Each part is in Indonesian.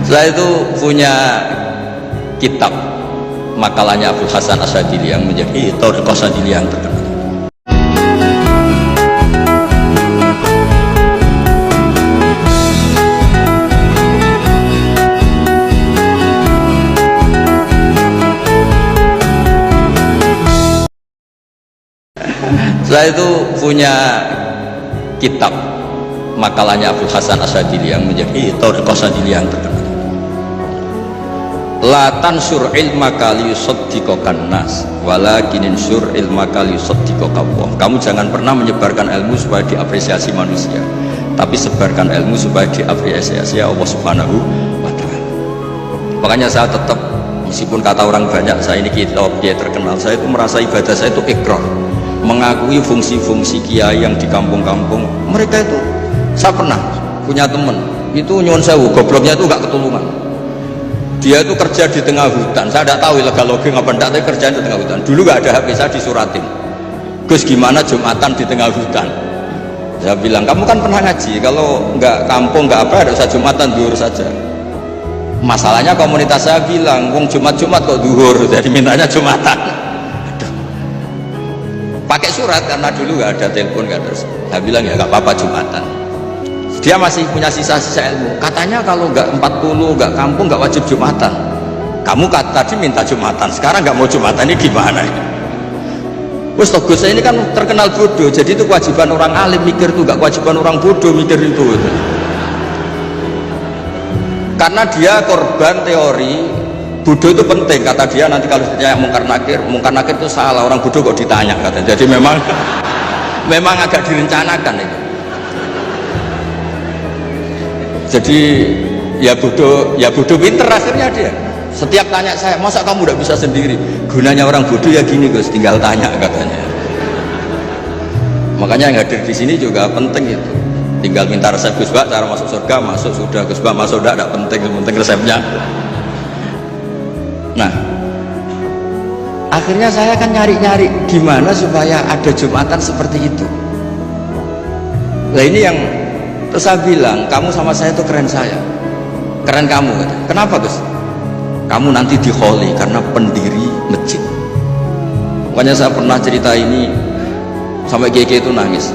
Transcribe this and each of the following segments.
Saya itu punya kitab makalahnya Abdul Hasan Asyadili yang menjadi Thariqah Asyadili yang terkenal. Saya itu punya kitab makalahnya Abdul Hasan Asyadili yang menjadi Thariqah Asyadili yang terkenal. La tansur ilmaka liyusaddiqakan nas walakin insur ilmaka liyusaddiqaka Allah. Kamu jangan pernah menyebarkan ilmu supaya diapresiasi manusia, tapi sebarkan ilmu supaya diapresiasi Allah Subhanahu wa ta'ala. Makanya saya tetap, meskipun kata orang banyak saya ini kiai terkenal, saya itu merasa ibadah saya itu ikrar, mengakui fungsi-fungsi kiai yang di kampung-kampung. Mereka itu, saya pernah punya teman itu nyuwun sewu, gobloknya itu gak ketulungan. Dia itu kerja di tengah hutan, saya tidak tahu ilegal logging apa enggak, tapi kerjaan di tengah hutan. Dulu gak ada HP, saya disuratin, Gus gimana Jumatan di tengah hutan. Saya bilang, kamu kan pernah ngaji, kalau nggak kampung nggak apa, ada usah Jumatan, duhur saja. Masalahnya komunitas saya bilang, wong Jumat-Jumat kok duhur, jadi mintanya Jumatan. Aduh. Pakai surat, karena dulu nggak ada telepon, nggak ada. Saya bilang, ya nggak apa-apa Jumatan. Dia masih punya sisa-sisa ilmu. Katanya kalau nggak 40, nggak kampung, nggak wajib Jumatan. Kamu tadi minta Jumatan, sekarang nggak mau Jumatan, ini gimana ini? Wes Gus, saya ini kan terkenal bodoh, jadi itu kewajiban orang alim mikir itu, nggak kewajiban orang bodoh mikir itu. Karena dia korban teori bodoh itu penting, kata dia. Nanti kalau ditanya mungkar nakir itu salah, orang bodoh kok ditanya, katanya. Jadi memang agak direncanakan itu. Jadi ya bodoh pinter akhirnya dia. Setiap tanya saya, masa kamu udah bisa sendiri? Gunanya orang bodoh ya gini Gus, tinggal tanya, katanya. Makanya yang hadir di sini juga penting itu. Tinggal minta resep Gus Bak, cara masuk surga, masuk sudah. Gus Bak masuk udah, tidak penting, yang penting resepnya. Nah, akhirnya saya kan nyari-nyari gimana supaya ada Jumatan seperti itu. Nah ini yang terus saya bilang, kamu sama saya itu keren saya, keren kamu. Kenapa Gus? Kamu nanti dikholi karena pendiri masjid. Makanya saya pernah cerita ini sampai kiai itu nangis.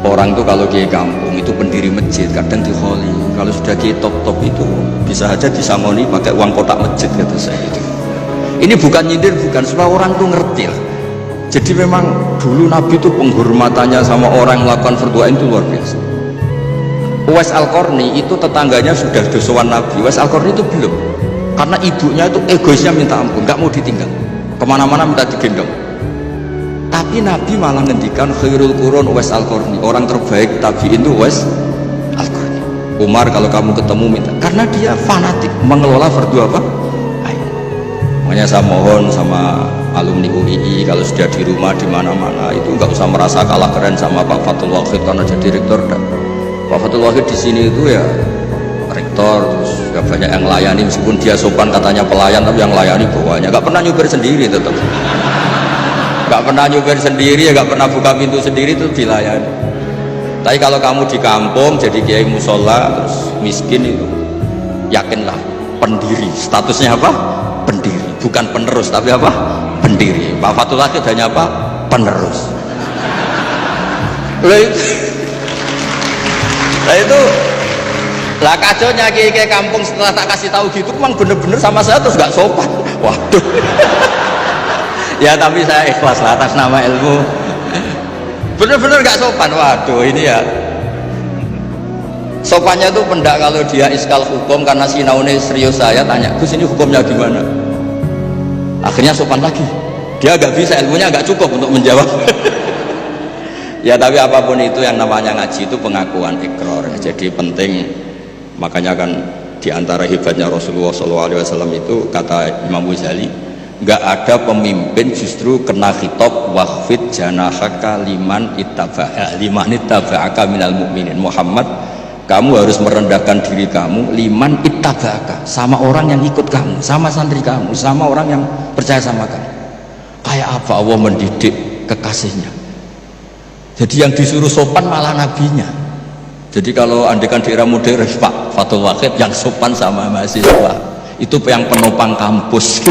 Orang tuh kalau kiai kampung itu pendiri masjid kadang dikholi. Kalau sudah kiai top itu bisa aja disangoni pakai uang kotak masjid, kata saya itu. Ini bukan nyindir, bukan, supaya orang tuh ngerti lah. Jadi memang dulu Nabi itu penghormatannya sama orang yang melakukan fardu ain itu luar biasa. Uwais Al-Qarni itu tetangganya sudah dosowan Nabi. Uwais Al-Qarni itu belum, karena ibunya itu egoisnya minta ampun, nggak mau ditinggal, kemana-mana minta digendong. Tapi Nabi malah ngendikan khairul qurun Uwais Al-Qarni, orang terbaik tabi'in itu Uwais Al-Qarni. Umar kalau kamu ketemu minta, karena dia fanatik mengelola fardu apa? Ain. Makanya saya mohon sama alumni UII kalau sudah di rumah di mana-mana itu nggak usah merasa kalah keren sama Pak Fathul Wahid karena jadi rektor. Pak Fathul Wahid di sini itu ya rektor, terus gak banyak yang layani, meskipun dia sopan katanya pelayan, tapi yang layani bawahnya. Gak pernah nyupir sendiri, tetap gak pernah nyupir sendiri, gak pernah buka pintu sendiri, itu dilayani. Tapi kalau kamu di kampung jadi kiai musola terus miskin itu, yakinlah pendiri, statusnya apa? Pendiri, bukan penerus, tapi apa? Pendiri. Pak Fathul Wahid hanya apa? Penerus. Nah itu lah kacaunya kiai kampung setelah tak kasih tahu gitu, memang bener-bener sama saya terus gak sopan. Waduh. Ya tapi saya ikhlas lah atas nama ilmu. Bener-bener gak sopan. Waduh ini ya. Sopannya tuh pendak kalau dia iskal hukum karena sinaune serius, saya tanya, Gus ini hukumnya gimana? Akhirnya sopan lagi. Dia gak bisa, ilmunya gak cukup untuk menjawab. Ya tapi apapun itu yang namanya ngaji itu pengakuan ikrar. Jadi penting. Makanya kan diantara hebatnya Rasulullah SAW itu kata Imam Ghazali, nggak ada pemimpin justru kena khitab wahfid janahaka liman ittaba'aka minal mu'minin. Muhammad, kamu harus merendahkan diri kamu liman ittaba'aka, sama orang yang ikut kamu, sama santri kamu, sama orang yang percaya sama kamu. Kayak apa Allah mendidik kekasihnya. Jadi yang disuruh sopan malah nabinya. Jadi kalau andekan di era modern, Pak Fatul Wahid yang sopan sama mahasiswa itu yang penopang kampus.